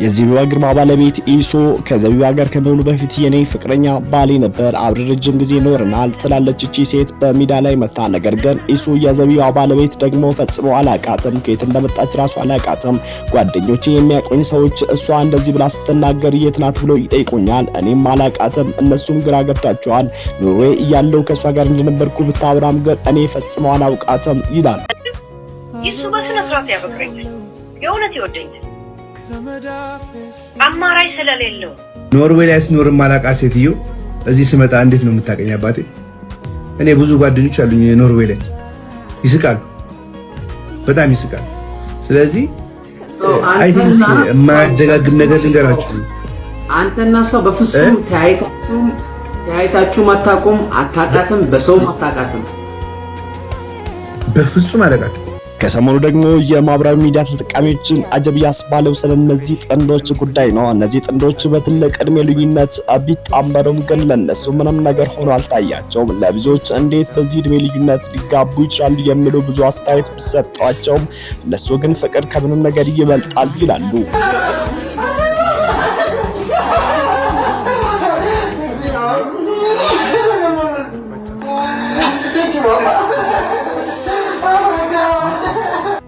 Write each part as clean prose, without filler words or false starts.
የዘቢባ ግርማ ባለቤት ኢሶ ከዘቢባ ጋር ከመሆኑ በፊት የኔ ፍቅረኛ ባሌ ነበር፣ አብረን ረጅም ጊዜ ኖርናል ትላለች እቺ ሴት በሚዲያ ላይ መታ። ነገር ግን ኢሶ የዘቢባ ባለቤት ደግሞ ፈጽሞ አላቃትም፣ ከየት እንደመጣች ራሱ አላቃትም። ጓደኞቼ የሚያቆኝ ሰዎች እሷ እንደዚህ ብላ ስትናገር የት ናት ብሎ ይጠይቁኛል። እኔም አላቃትም፣ እነሱም ግራ ገብታቸዋል። ኖርዌይ እያለው ከሷ ጋር እንደነበርኩ ብታወራም ግን እኔ ፈጽሞ አላውቃትም ይላል። ኢሶ በስነ ስርዓት ያፈቅረኛል፣ የእውነት ይወደኛል፣ አማራጭ ስለሌለው። ኖርዌይ ላይ ስኖር ማላቃ ሴትዮ እዚህ ስመጣ እንዴት ነው የምታቀኝ? አባቴ እኔ ብዙ ጓደኞች አሉኝ ኖርዌይ ላይ ይስቃሉ፣ በጣም ይስቃሉ። ስለዚህ አይ ቲንክ የማያደጋግም ነገር ልንገራችሁ፣ አንተና ሰው በፍጹም ተያይታችሁ አታውቁም፣ አታውቃትም፣ በሰው አታውቃትም፣ በፍጹም አላውቃትም። ከሰሞኑ ደግሞ የማህበራዊ ሚዲያ ተጠቃሚዎችን አጀብ ያስባለው ስለነዚህ ጥንዶች ጉዳይ ነው። እነዚህ ጥንዶች በትልቅ እድሜ ልዩነት ቢጣመሩም ግን ለነሱ ምንም ነገር ሆኖ አልታያቸውም። ለብዙዎች እንዴት በዚህ እድሜ ልዩነት ሊጋቡ ይችላሉ የሚሉ ብዙ አስተያየት ቢሰጧቸውም እነሱ ግን ፍቅር ከምንም ነገር ይበልጣል ይላሉ።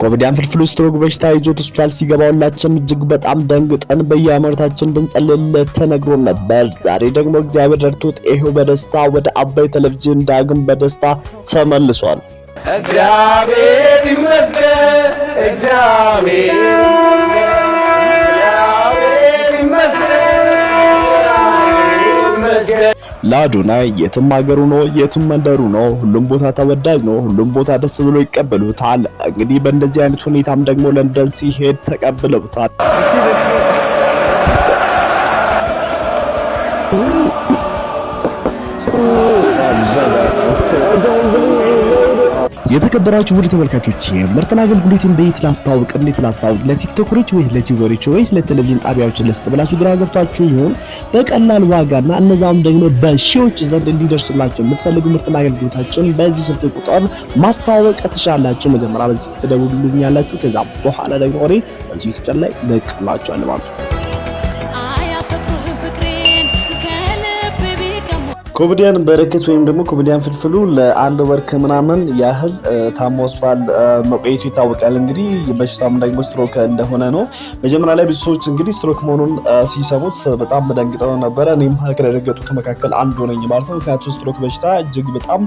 ኮሜዲያን ፍልፍሉ ስትሮክ በሽታ ይዞት ሆስፒታል ሲገባ ሁላችንም እጅግ በጣም ደንግጠን በየአመታችን እንድንጸልይለት ተነግሮን ነበር። ዛሬ ደግሞ እግዚአብሔር ረድቶት ይሄው በደስታ ወደ አባይ ቴሌቪዥን ዳግም በደስታ ተመልሷል። እግዚአብሔር ይመስገን፣ እግዚአብሔር ይመስገን። ለአዶናይ የትም ሀገሩ ነው የትም መንደሩ ነው፣ ሁሉም ቦታ ተወዳጅ ነው፣ ሁሉም ቦታ ደስ ብሎ ይቀበሉታል። እንግዲህ በእንደዚህ አይነት ሁኔታም ደግሞ ለንደን ሲሄድ ተቀብለውታል። የተከበራችሁ ውድ ተመልካቾች ምርጥና አገልግሎትን በየት ላስተዋውቅ እንዴት ላስተዋውቅ፣ ለቲክቶከሮች ወይስ ለቲክቶከሮች ወይስ ለቴሌቪዥን ጣቢያዎች ልስጥ ብላችሁ ግራ ገብታችሁ ይሆን? በቀላል ዋጋና እነዛም ደግሞ በሺዎች ዘንድ እንዲደርስላችሁ የምትፈልጉ ምርጥና አገልግሎታችን በዚህ ስልክ ቁጥር ማስተዋወቅ ትችላላችሁ። መጀመሪያ በዚህ ትደውሉልኛላችሁ፣ ከዛ በኋላ ደግሞ በዚህ ዩቲዩብ ላይ ለቅላችኋለሁ ማለት ነው። ኮሜዲያን በረከት ወይም ደግሞ ኮሜዲያን ፍልፍሉ ለአንድ ወር ከምናምን ያህል ታሞ ሆስፒታል መቆየቱ ይታወቃል። እንግዲህ በሽታም ደግሞ ስትሮክ እንደሆነ ነው። መጀመሪያ ላይ ብዙ ሰዎች እንግዲህ ስትሮክ መሆኑን ሲሰሙት በጣም ደንግጠው ነበረ። እኔም ከደነገጡት መካከል አንዱ ነኝ ማለት ነው። ምክንያቱም ስትሮክ በሽታ እጅግ በጣም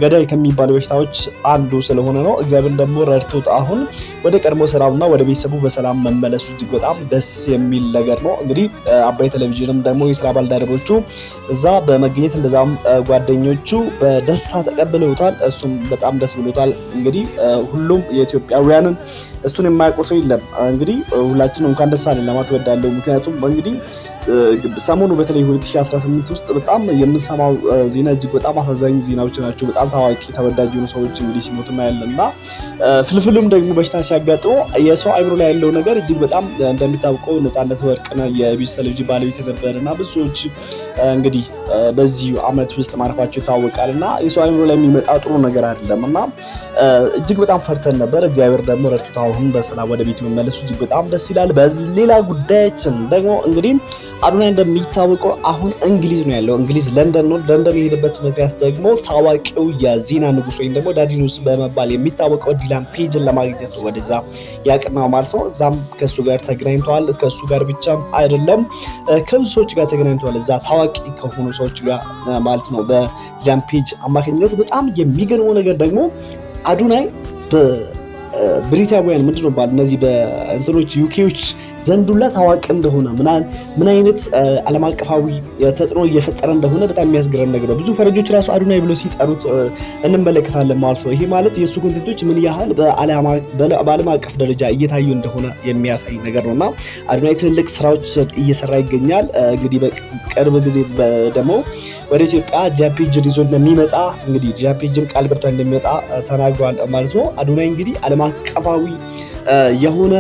ገዳይ ከሚባሉ በሽታዎች አንዱ ስለሆነ ነው። እግዚአብሔር ደግሞ ረድቶት አሁን ወደ ቀድሞ ስራውና ወደ ቤተሰቡ በሰላም መመለሱ እጅግ በጣም ደስ የሚል ነገር ነው። እንግዲህ አባይ ቴሌቪዥንም ደግሞ የስራ ባልደረቦቹ እዛ በመገኘት እንደዛም ጓደኞቹ በደስታ ተቀብለውታል። እሱም በጣም ደስ ብሎታል። እንግዲህ ሁሉም የኢትዮጵያውያንን እሱን የማያውቁ ሰው የለም። እንግዲህ ሁላችንም እንኳን ደስ አለን ለማለት እወዳለሁ። ምክንያቱም እንግዲህ ሰሞኑ በተለይ 2018 ውስጥ በጣም የምንሰማው ዜና እጅግ በጣም አሳዛኝ ዜናዎች ናቸው። በጣም ታዋቂ ተወዳጅ የሆኑ ሰዎች እንግዲህ ሲሞቱ እናያለንና ፍልፍሉም ደግሞ በሽታ ሲያጋጥመው የሰው አይምሮ ላይ ያለው ነገር እጅግ በጣም እንደሚታወቀው ነፃነት ወርቅነህ የኢቢኤስ ቴሌቪዥን ባለቤት ነበርና ብዙዎች እንግዲህ በዚህ አመት ውስጥ ማረፋቸው ይታወቃልና የሰው አይምሮ ላይ የሚመጣ ጥሩ ነገር አይደለምና እጅግ በጣም ፈርተን ነበር። እግዚአብሔር ደግሞ ረድቶት አሁን በሰላም ወደ ቤቱ መመለሱ እጅግ በጣም ደስ ይላል። በዚህ ሌላ ጉዳያችን ደግሞ እንግዲህ አዶናይ እንደሚታወቀው አሁን እንግሊዝ ነው ያለው። እንግሊዝ ለንደን ነው። ለንደን የሄደበት ምክንያት ደግሞ ታዋቂው የዜና ንጉስ ወይም ደግሞ ዳዲ ኒውስ በመባል የሚታወቀው ዲላን ፔጅን ለማግኘት ወደዛ ያቀናው ማለት ነው። እዛም ከሱ ጋር ተገናኝተዋል። ከሱ ጋር ብቻም አይደለም ከብዙ ሰዎች ጋር ተገናኝተዋል። እዛ ታዋቂ ከሆኑ ሰዎች ጋር ማለት ነው በዲላን ፔጅ አማካኝነት። በጣም የሚገርመው ነገር ደግሞ አዶናይ በብሪታንያውያን ምንድነው ባል እነዚህ በእንትኖች ዩኬዎች ዘንዱላ ታዋቂ እንደሆነ ምን አይነት ዓለም አቀፋዊ ተጽዕኖ እየፈጠረ እንደሆነ በጣም የሚያስገርም ነገር ነው። ብዙ ፈረጆች ራሱ አዶናይ ብለው ሲጠሩት እንመለከታለን ማለት ነው። ይሄ ማለት የሱ ኮንቴንቶች ምን ያህል በዓለም አቀፍ ደረጃ እየታዩ እንደሆነ የሚያሳይ ነገር ነውና አዶናይ ትልልቅ ስራዎች እየሰራ ይገኛል። እንግዲህ በቅርብ ጊዜ ደግሞ ወደ ኢትዮጵያ ጃምፔጅን ይዞ እንደሚመጣ እንግዲህ ጃምፔጅን ቃል ገብቷል እንደሚመጣ ተናግሯል ማለት ነው። አዶናይ እንግዲህ ዓለም አቀፋዊ የሆነ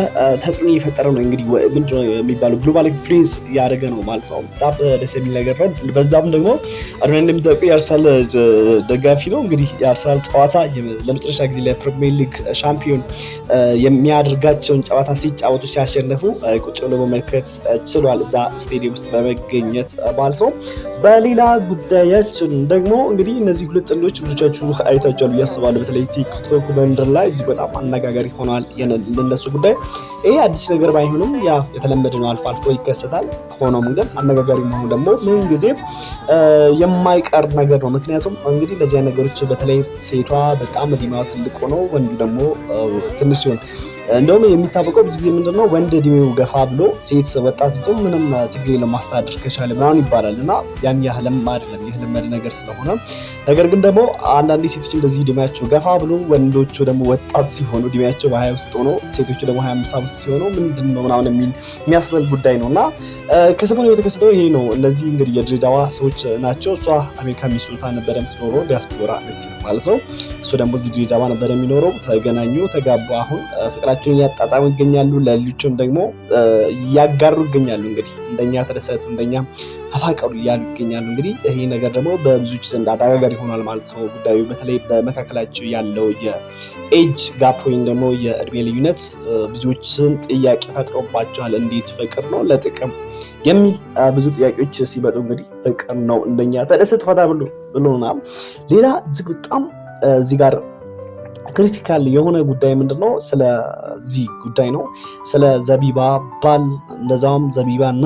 ተጽዕኖ እየፈጠረ ነው። እንግዲህ ምንድነው የሚባለው ግሎባል ኢንፍሉዌንስ ያደረገ ነው ማለት ነው። በጣም ደስ የሚል ነገር ነው። በዛም ደግሞ አድማጭ እንደሚታወቀው የአርሰናል ደጋፊ ነው። እንግዲህ የአርሰናል ጨዋታ ለመጨረሻ ጊዜ ለፕሪሚየር ሊግ ሻምፒዮን የሚያደርጋቸውን ጨዋታ ሲጫወቱ ሲያሸነፉ ቁጭ ብሎ መመልከት ችሏል፣ እዛ ስቴዲየም ውስጥ በመገኘት ማለት ነው። በሌላ ጉዳያችን ደግሞ እንግዲህ እነዚህ ሁለት ጥንዶች ብዙዎቻችሁ አይታችኋል ብዬ አስባለሁ። በተለይ ቲክቶክ መንደር ላይ እጅግ በጣም አነጋጋሪ ሆኗል ለነሱ ጉዳይ። ይሄ አዲስ ነገር ባይሆንም ያ የተለመደ ነው፣ አልፎ አልፎ ይከሰታል። ሆኖም ግን አነጋጋሪ መሆኑ ደግሞ ምን ጊዜ የማይቀር ነገር ነው። ምክንያቱም እንግዲህ እንደዚህ ነገሮች በተለይ ሴቷ በጣም እድሜዋ ትልቅ ሆኖ ወንዱ ደግሞ ትንሽ ሲሆን እንደውም የሚታወቀው ብዙ ጊዜ ምንድነው ወንድ እድሜው ገፋ ብሎ ሴት ወጣት ብቶ ምንም ችግር የለም ማስተዳደር ከቻለ ምናምን ይባላል እና ያን ያህልም አይደለም የተለመደ ነገር ስለሆነ። ነገር ግን ደግሞ አንዳንድ ሴቶች እንደዚህ እድሜያቸው ገፋ ብሎ ወንዶቹ ደግሞ ወጣት ሲሆኑ እድሜያቸው በ20 ውስጥ ሆኖ ሴቶቹ ደግሞ 25 ዓመት ሲሆኑ ምንድነው ምናምን የሚያስበል ጉዳይ ነው እና ከሰሞኑ የተከሰተው ይሄ ነው። እነዚህ እንግዲህ የድሬዳዋ ሰዎች ናቸው። እሷ አሜሪካ ሚኒሶታ ነበረ የምትኖረው፣ ዲያስፖራ ነች ማለት ነው። እሱ ደግሞ እዚህ ድሬዳዋ ነበረ የሚኖረው። ተገናኙ፣ ተጋቡ። አሁን ፍቅራቸውን እያጣጣሙ ይገኛሉ። ለልጆቹም ደግሞ እያጋሩ ይገኛሉ። እንግዲህ እንደኛ ተደሰቱ፣ እንደኛ ተፋቀሩ እያሉ ይገኛሉ። እንግዲህ ይሄ ነገር ደግሞ በብዙዎች ዘንድ አነጋጋሪ ሆኗል ማለት ነው። ጉዳዩ በተለይ በመካከላቸው ያለው የኤጅ ጋፕ ወይም ደግሞ የእድሜ ልዩነት ብዙዎችን ጥያቄ ፈጥሮባቸዋል። እንዴት ፍቅር ነው ለጥቅም የሚል ብዙ ጥያቄዎች ሲመጡ እንግዲህ ፍቅር ነው እንደኛ ተደሰት ፈታ ብሎናል። ሌላ እጅግ በጣም እዚህ ጋር ክሪቲካል የሆነ ጉዳይ ምንድነው? ስለዚህ ጉዳይ ነው። ስለ ዘቢባ ባል እንደዛውም ዘቢባና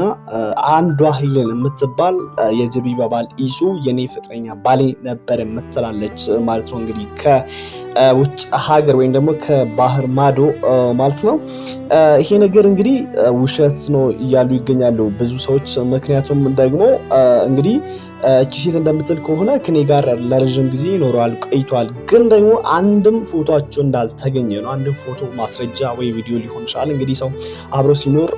አንዷ ሄለን የምትባል የዘቢባ ባል ኢሱ የኔ ፍቅረኛ ባሌ ነበር የምትላለች ማለት ነው። እንግዲህ ከውጭ ሀገር ወይም ደግሞ ከባህር ማዶ ማለት ነው። ይሄ ነገር እንግዲህ ውሸት ነው እያሉ ይገኛሉ ብዙ ሰዎች። ምክንያቱም ደግሞ እንግዲህ እቺ ሴት እንደምትል ከሆነ ከኔ ጋር ለረጅም ጊዜ ይኖረዋል ቆይቷል፣ ግን ደግሞ አንድም ፎቶአቸው እንዳልተገኘ ነው። አንድም ፎቶ ማስረጃ ወይ ቪዲዮ ሊሆን ይችላል። እንግዲህ ሰው አብሮ ሲኖር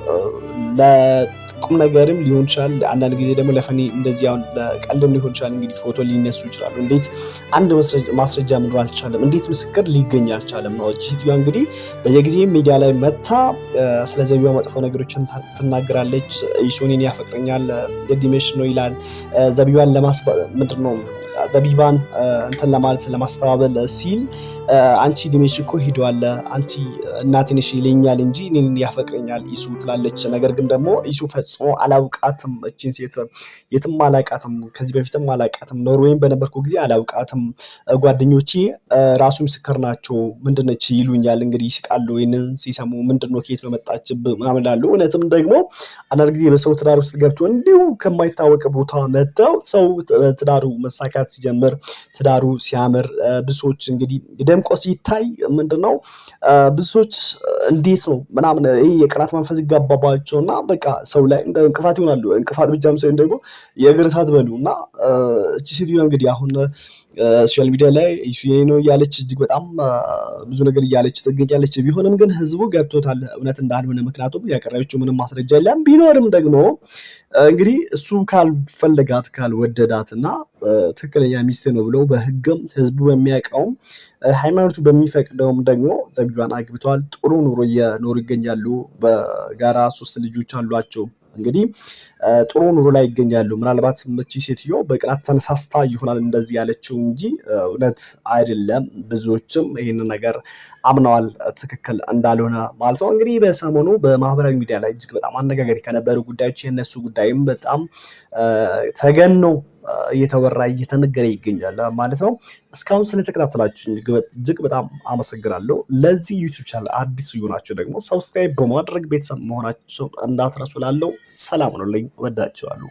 ለቁም ነገርም ሊሆን ይችላል፣ አንዳንድ ጊዜ ደግሞ ለፈኒ እንደዚህ አሁን ለቀልድም ሊሆን ይችላል። እንግዲህ ፎቶ ሊነሱ ይችላሉ። እንዴት አንድ ማስረጃ መኖር አልቻለም? እንዴት ምስክር ሊገኝ አልቻለም ነው። እቺ ሴትዮዋ እንግዲህ በየጊዜ ሚዲያ ላይ መታ ስለ ዘቢባ መጥፎ ነገሮችን ትናገራለች። ኢሱኒን ያፈቅረኛል ዲሜሽ ነው ይላል። ዘቢባን ምንድነው ዘቢባን እንትን ለማለት ለማስተባበል ሲል አንቺ ዲሜሽ እኮ ሄዷል፣ አንቺ እናቴ ነሽ ይለኛል እንጂ እኔን ያፈቅረኛል ኢሱ ትላለች። ነገር ግን ደግሞ ኢሱ ፈጽሞ አላውቃትም፣ እቺን ሴት የትም አላውቃትም፣ ከዚህ በፊትም አላውቃትም፣ ኖርዌይም በነበርኩ ጊዜ አላውቃትም፣ ጓደኞቼ ራሱ ምስክር ናቸው፣ ምንድነች ይሉኛል። እንግዲህ ይስቃሉ ይሄንን ሲሰሙ። ምንድነው ከየት ነው መጣችብህ ምናምን ይላሉ። እውነትም ደግሞ አንዳንድ ጊዜ በሰው ትዳር ውስጥ ገብቶ እንዲሁ ከማይታወቅ ቦታ መጥተው ሰው ትዳሩ መሳካት ሲጀምር ትዳሩ ሲያምር ብዙዎች እንግዲህ ደምቆ ሲታይ ምንድነው ብዙዎች እንዴት ነው ምናምን ይሄ የቅናት መንፈስ ይጋባባቸውና በቃ ሰው ላይ እንደ እንቅፋት ይሆናሉ። እንቅፋት ብቻም ሳይሆን ደግሞ የእግር እሳት በሉ እና እቺ ሴትዮዋ እንግዲህ አሁን ሶሻል ሚዲያ ላይ ኢሱ ነው እያለች እጅግ በጣም ብዙ ነገር እያለች ትገኛለች። ቢሆንም ግን ህዝቡ ገብቶታል እውነት እንዳልሆነ። ምክንያቱም ያቀረበችው ምንም ማስረጃ የለም። ቢኖርም ደግሞ እንግዲህ እሱ ካልፈለጋት ካልወደዳትና ትክክለኛ ሚስት ነው ብለው በህግም ህዝቡ በሚያውቀውም ሃይማኖቱ በሚፈቅደውም ደግሞ ዘቢባን አግብተዋል። ጥሩ ኑሮ እየኖሩ ይገኛሉ። በጋራ 3 ልጆች አሏቸው። እንግዲህ ጥሩ ኑሮ ላይ ይገኛሉ። ምናልባት እቺ ሴትዮ በቅናት ተነሳስታ ይሆናል እንደዚህ ያለችው እንጂ እውነት አይደለም። ብዙዎችም ይህንን ነገር አምነዋል ትክክል እንዳልሆነ ማለት ነው። እንግዲህ በሰሞኑ በማህበራዊ ሚዲያ ላይ እጅግ በጣም አነጋጋሪ ከነበሩ ጉዳዮች የነሱ ጉዳይም በጣም ተገኖ እየተወራ እየተነገረ ይገኛል ማለት ነው። እስካሁን ስለተከታተላችሁ እጅግ በጣም አመሰግናለሁ። ለዚህ ዩቲዩብ ቻናል አዲስ ይሆናችሁ ደግሞ ሰብስክራይብ በማድረግ ቤተሰብ መሆናችሁ እንዳትረሱ። ላለው ሰላም ነው። ወዳችኋለሁ።